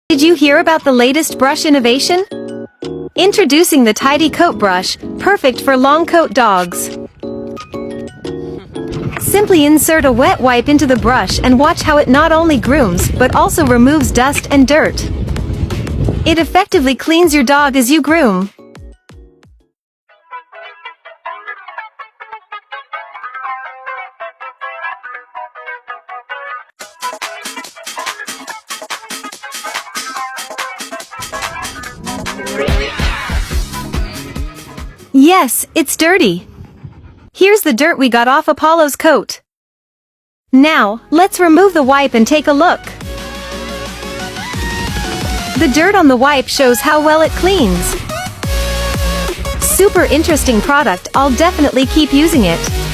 Did you hear about the latest brush innovation? Introducing the Tidy Coat Brush, perfect for long coat dogs. Simply insert a wet wipe into the brush and watch how it not only grooms but also removes dust and dirt. It effectively cleans your dog as you groom. Yes, it's dirty. Here's the dirt we got off Apollo's coat. Now, let's remove the wipe and take a look. The dirt on the wipe shows how well it cleans. Super interesting product, I'll definitely keep using it.